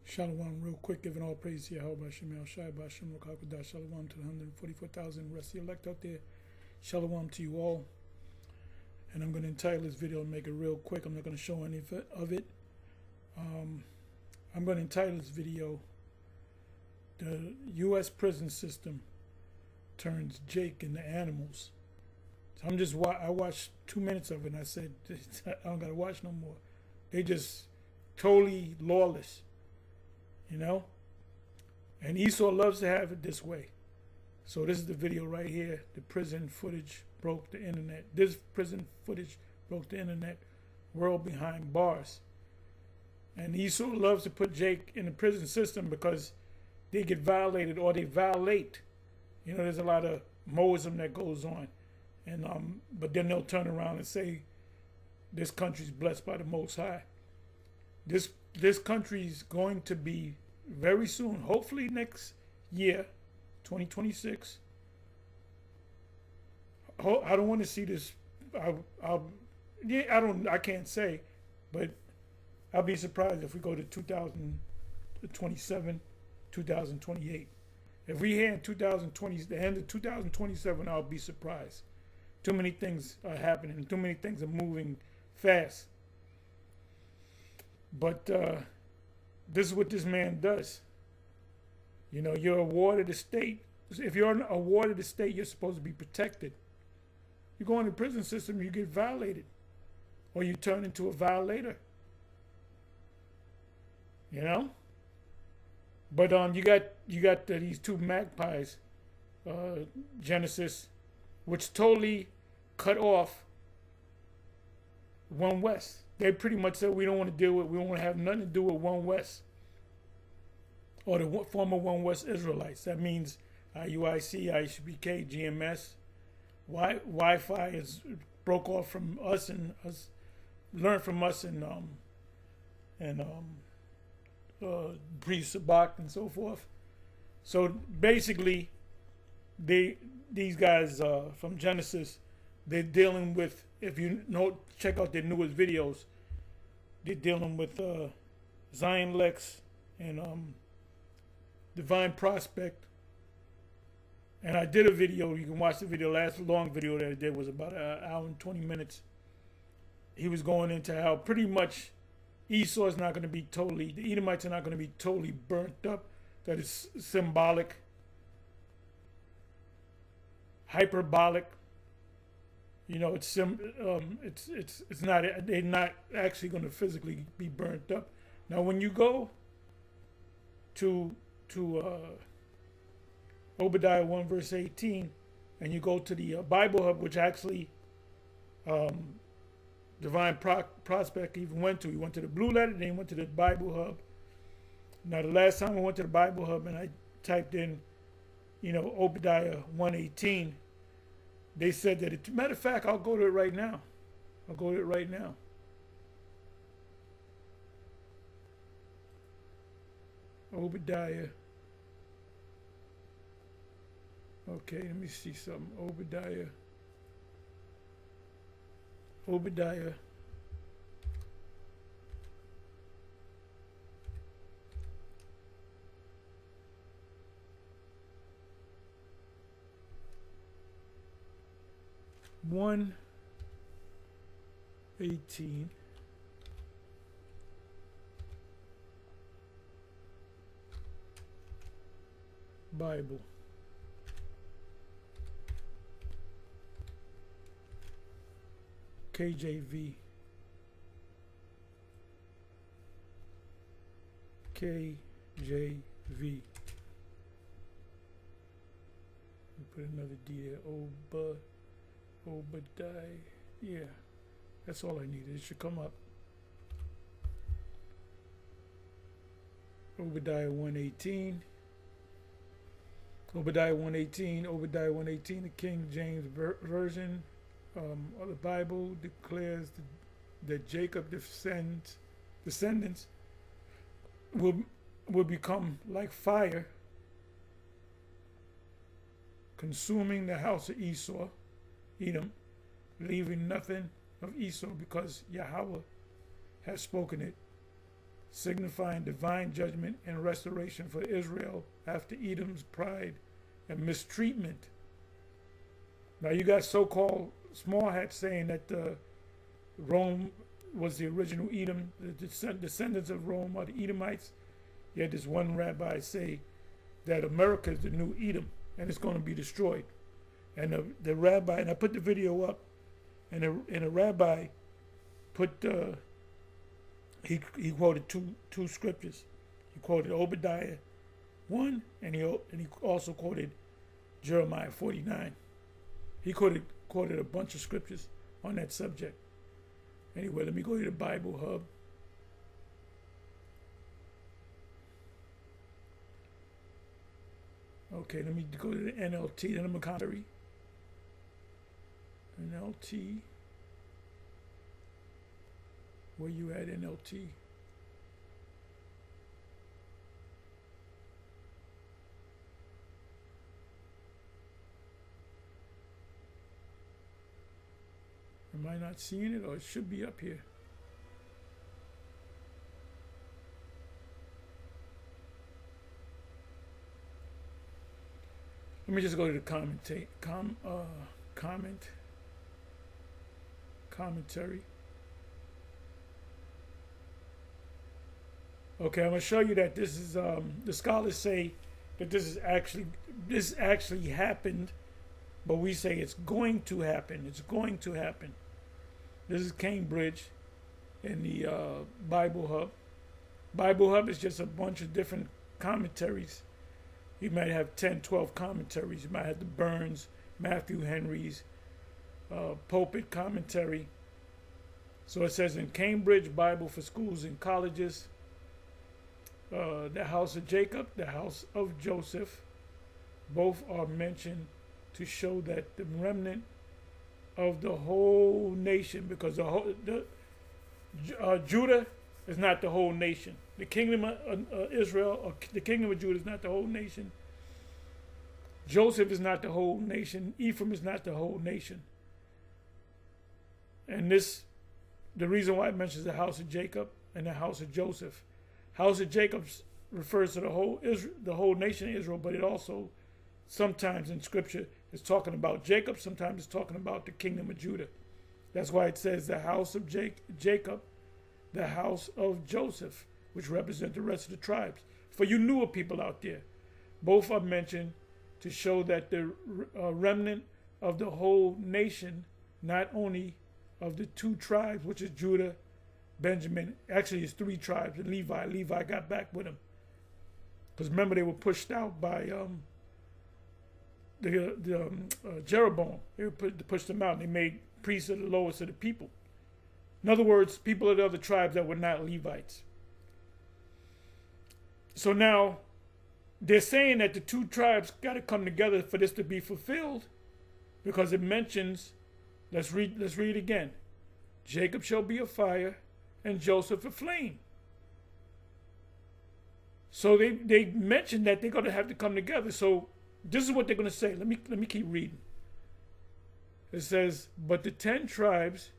Shalom, real quick, giving all praise to Yahweh, Shem El Shai, Bashem Rakakudah, Shalom to the 144,000 rest of the elect out there. Shalom to you all. And I'm going to entitle this video and make it real quick. I'm not going to show any of it. I'm going to entitle this video, The U.S. Prison System Turns Jake into Animals. So I watched 2 minutes of it and I said, I don't got to watch no more. They just totally lawless. You know, and Esau loves to have it this way. So this is the video right here. The prison footage broke the internet. This prison footage broke the internet. World behind bars. And Esau loves to put Jake in the prison system because they get violated or they violate. You know, there's a lot of Moism that goes on, and but then they'll turn around and say this country's blessed by the Most High. This country's going to be very soon, hopefully next year, 2026. I don't want to see this. I can't say, but I'll be surprised if we go to 2027, 2028. If we hear in 2020, the end of 2027, I'll be surprised. Too many things are happening. Too many things are moving fast. But this is what this man does. You know, you're a ward of the state. If you're a ward of the state, you're supposed to be protected. You go in the prison system, you get violated, or you turn into a violator. You know. But you got these two magpies, Genesis, which totally cut off One West. They pretty much said we don't want to deal with, we don't want to have nothing to do with One West or the former One West Israelites. That means IUIC, ISBK, GMS, Wi-Fi is broke off from us and us, learned from us and Breeze Sabak and so forth. So basically, these guys from Genesis, they're dealing with, if you know, check out their newest videos, they're dealing with Zion Lex and Divine Prospect. And I did a video, you can watch the video, last long video that I did was about an hour and 20 minutes. He was going into how pretty much Esau is not going to be totally, the Edomites are not going to be totally burnt up. That is symbolic, hyperbolic. You know, it's not, they're not actually going to physically be burnt up. Now, when you go to Obadiah 1 verse 18, and you go to the Bible Hub, which actually Divine Prospect even went to. He went to the Blue Letter, then he went to the Bible Hub. Now, the last time I went to the Bible Hub and I typed in, you know, Obadiah 1:18, they said that, matter of fact, I'll go to it right now. I'll go to it right now. Obadiah. Okay, let me see something. Obadiah. 1:18. Bible. KJV. KJV. Put another D there. Obadiah. Yeah, that's all I needed. It should come up. Obadiah 1:18. Obadiah 1:18. Obadiah 1:18. The King James Version of the Bible declares that Jacob descendants will become like fire, consuming the house of Esau, Edom, leaving nothing of Esau, because Yahweh has spoken it. signifying divine judgment and restoration for Israel after Edom's pride and mistreatment. Now you got so-called small hats saying that Rome was the original Edom, the descendants of Rome are the Edomites. Yet this one rabbi say that America is the new Edom and it's going to be destroyed. And the rabbi, and I put the video up, and the rabbi put he quoted two scriptures. He quoted Obadiah 1, and he also quoted Jeremiah 49. He quoted a bunch of scriptures on that subject. Anyway, let me go to the Bible Hub. Okay, let me go to the NLT, then I'm a commentary. NLT. Where you at, NLT? Am I not seeing it, or it should be up here? Let me just go to the commentary. Okay, I'm going to show you that this is the scholars say that this actually happened, but we say it's going to happen. It's going to happen. This is Cambridge in the Bible Hub. Bible Hub is just a bunch of different commentaries. You might have 10, 12 commentaries. You might have the Burns, Matthew Henry's, pulpit commentary. So it says in Cambridge, Bible for Schools and Colleges, the house of Jacob, the house of Joseph, both are mentioned to show that the remnant of the whole nation, because Judah is not the whole nation. The kingdom of Israel, or the kingdom of Judah is not the whole nation. Joseph is not the whole nation. Ephraim is not the whole nation. And the reason why it mentions the house of Jacob and the house of Joseph. House of Jacob refers to the whole nation of Israel, but it also sometimes in Scripture is talking about Jacob. Sometimes it's talking about the kingdom of Judah. That's why it says the house of Jacob, the house of Joseph, which represent the rest of the tribes. For you newer people out there, both are mentioned to show that the remnant of the whole nation, not only of the two tribes, which is Judah, Benjamin, actually it's 3 tribes, and Levi. Levi got back with him. Because remember, they were pushed out by Jeroboam. They pushed them out, and they made priests of the lowest of the people. In other words, people of the other tribes that were not Levites. So now, they're saying that the 2 tribes got to come together for this to be fulfilled, because it mentions, let's read again. Jacob shall be a fire, and Joseph a flame. So they mentioned that they're going to have to come together. So this is what they're going to say. Let me keep reading. It says, but the 10 tribes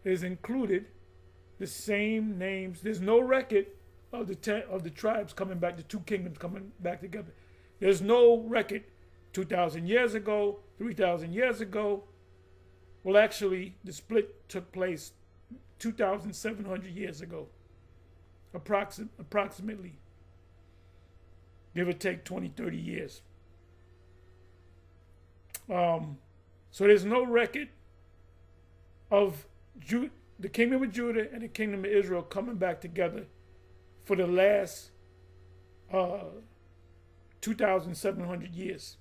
is included the same names. There's no record of the tribes coming back, the 2 kingdoms coming back together. There's no record 2,000 years ago, 3,000 years ago. Well, actually, the split took place 2,700 years ago, approximately, give or take 20, 30 years. So there's no record of the kingdom of Judah and the kingdom of Israel coming back together for the last 2,700 years.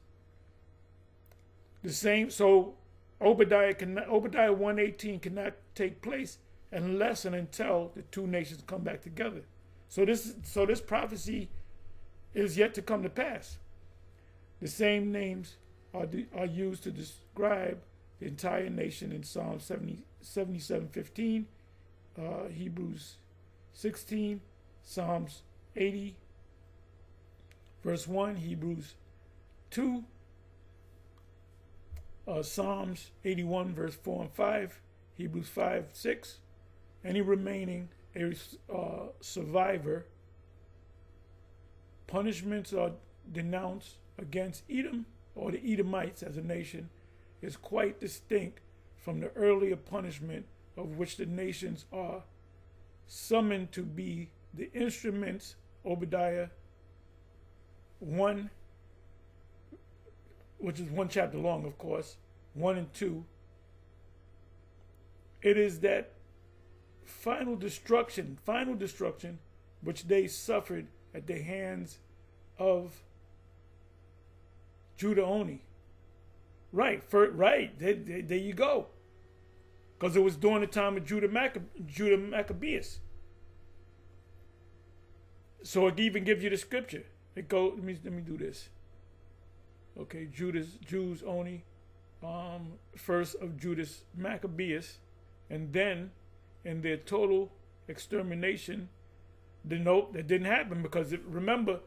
The same, so Obadiah 1:18 cannot take place unless and until the 2 nations come back together. So this prophecy is yet to come to pass. The same names are used to describe the entire nation in Psalm 77:15, Hebrews 16, Psalms 80, verse 1, Hebrews 2, Psalms 81, verse 4 and 5, Hebrews 5, 6, any remaining a survivor, punishments are denounced against Edom or the Edomites as a nation is quite distinct from the earlier punishment of which the nations are summoned to be the instruments. Obadiah 1, which is one chapter long, of course, 1 and 2. It is that final destruction, which they suffered at the hands of Judah only. Right, there you go. Because it was during the time of Judah Maccabeus. So it even gives you the scripture. It go. Let me do this. Okay, Jews only. First of Judas Maccabeus, and then in their total extermination. Nope, that didn't happen because remember,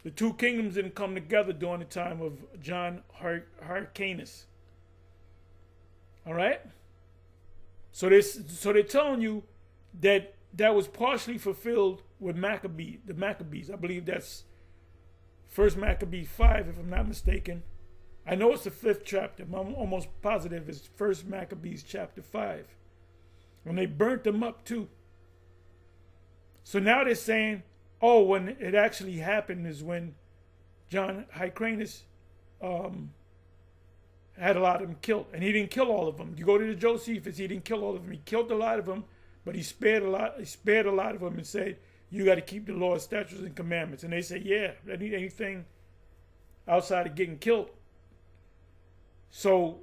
the two kingdoms didn't come together during the time of John Hyrcanus. All right. So they're telling you that was partially fulfilled with the Maccabees. I believe that's First Maccabees 5, if I'm not mistaken. I know it's the 5th chapter. I'm almost positive it's First Maccabees chapter 5. When they burnt them up too. So now they're saying, oh, when it actually happened is when John Hyrcanus had a lot of them killed. And he didn't kill all of them. You go to the Josephus, he didn't kill all of them. He killed a lot of them, but he spared a lot of them and said, you got to keep the law, statutes, and commandments. And they say, yeah, anything outside of getting killed. So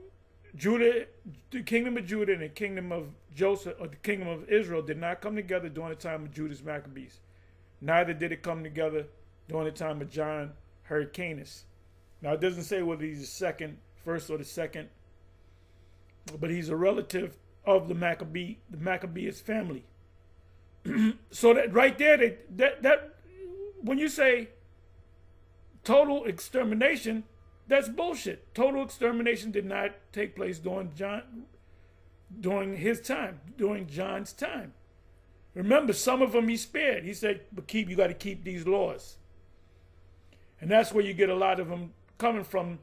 Judah, the kingdom of Judah and the kingdom of Joseph, or the kingdom of Israel, did not come together during the time of Judas Maccabees. Neither did it come together during the time of John Hyrcanus. Now it doesn't say whether he's the first or the second, but he's a relative of the Maccabeus family. So that right there, that when you say total extermination, that's bullshit. Total extermination did not take place during John's time. Remember, some of them he spared. He said, but you got to keep these laws. And that's where you get a lot of them coming from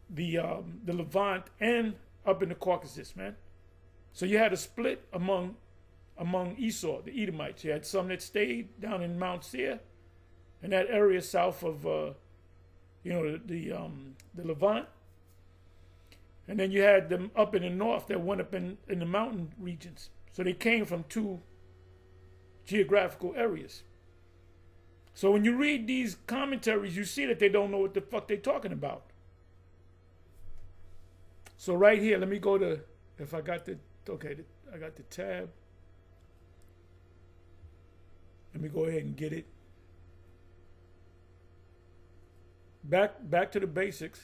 the Levant and up in the Caucasus, man. So you had a split among Esau, the Edomites. You had some that stayed down in Mount Seir, in that area south of the Levant. And then you had them up in the north that went up in the mountain regions. So they came from two geographical areas. So when you read these commentaries, you see that they don't know what the fuck they're talking about. So right here, let me go to, if I got I got the tab. Let me go ahead and get it. Back to the basics.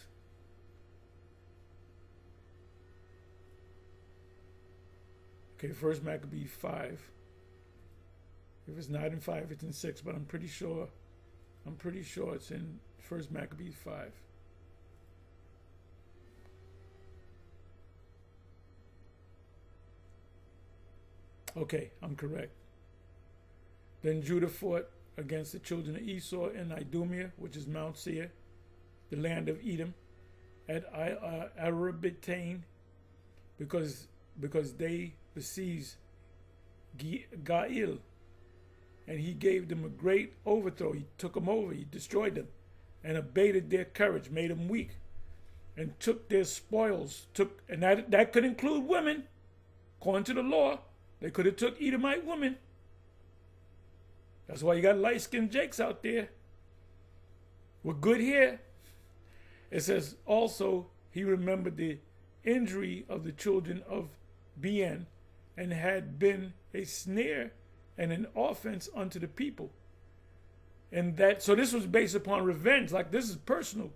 Okay, First Maccabees 5. If it's not in 5, it's in 6, but I'm pretty sure it's in First Maccabees 5. Okay, I'm correct. Then Judah fought against the children of Esau in Idumea, which is Mount Seir, the land of Edom, at Arabitane, because they besieged Gail, and he gave them a great overthrow. He took them over, he destroyed them, and abated their courage, made them weak, and took their spoils. And that could include women, according to the law. They could have took Edomite women. That's why you got light-skinned Jakes out there with good hair. It says also he remembered the injury of the children of Ben, and had been a snare and an offense unto the people. And so this was based upon revenge. Like, this is personal.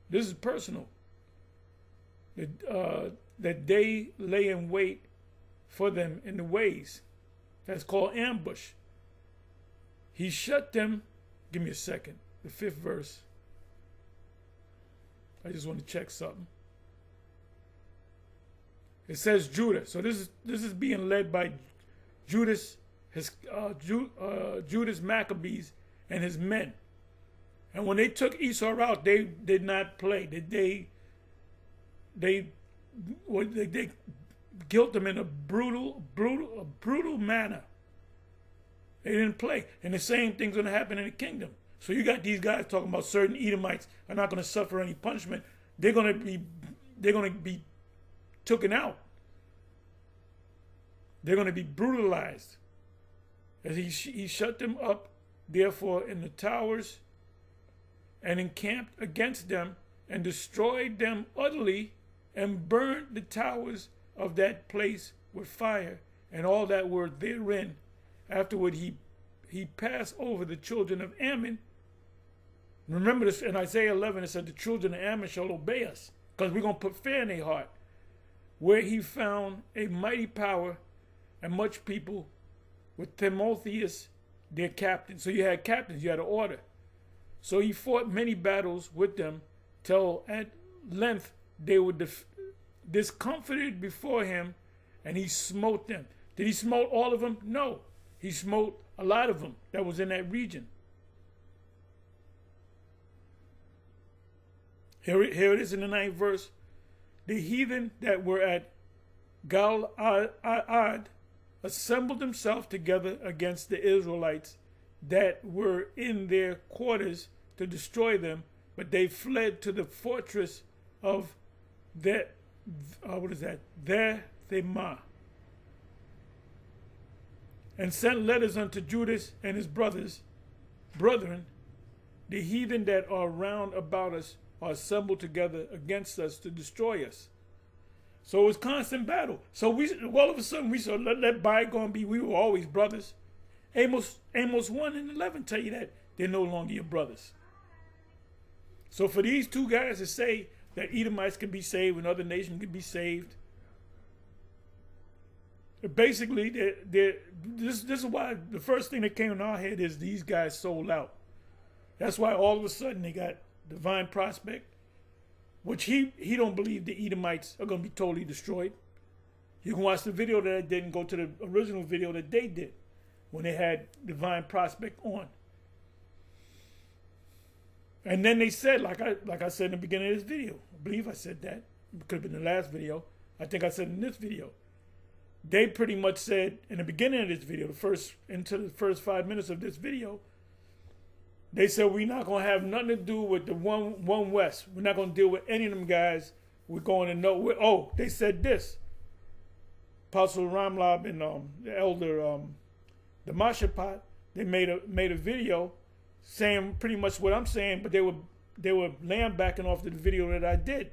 This is personal. That they lay in wait for them in the ways. That's called ambush. He shut them. Give me a second. The 5th verse. I just want to check something. It says Judah. So this is being led by Judas, Judas Maccabees and his men. And when they took Esau out, they did not play. They guilt them in a brutal manner. They didn't play. And the same thing's going to happen in the kingdom. So you got these guys talking about certain Edomites are not going to suffer any punishment. They're going to be taken out. They're going to be brutalized. As he shut them up, therefore, in the towers and encamped against them and destroyed them utterly and burned the towers of that place with fire and all that were therein. Afterward, he passed over the children of Ammon. Remember this in Isaiah 11, it said the children of Ammon shall obey us because we're going to put fear in their heart. Where he found a mighty power and much people with Timotheus, their captain. So you had captains, you had an order. So he fought many battles with them till at length they were discomfited before him, and he smote them. Did he smote all of them? No. He smote a lot of them that was in that region. Here it is in the 9th verse. The heathen that were at Galaad assembled themselves together against the Israelites that were in their quarters to destroy them, but they fled to the fortress of Themah, and sent letters unto Judas and his brethren, the heathen that are round about us are assembled together against us to destroy us. So it was constant battle. So all of a sudden we said, let bygone be. We were always brothers. Amos 1 and 11 tell you that they're no longer your brothers. So for these two guys to say that Edomites can be saved and other nations can be saved, basically, this is why the first thing that came in our head is these guys sold out. That's why all of a sudden they got Divine Prospect, which he don't believe the Edomites are going to be totally destroyed. You can watch the video that I did and go to the original video that they did when they had Divine Prospect on. And then they said, like I said in the beginning of this video, I believe I said that. It could have been the last video. I think I said in this video. They pretty much said in the beginning of this video, into the first 5 minutes of this video, they said we're not going to have nothing to do with the one West. We're not going to deal with any of them guys. We're going to know. Oh, they said this. Apostle Ramlab and the elder the Mashapot, they made a video saying pretty much what I'm saying, but they were lambacking off the video that I did.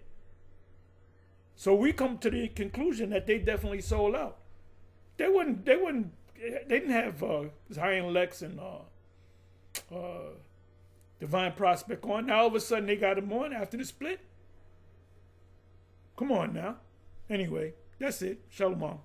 So we come to the conclusion that they definitely sold out. They didn't have Zion Lex and Divine Prospect on. Now all of a sudden they got them on after the split. Come on now. Anyway, that's it. Shalom.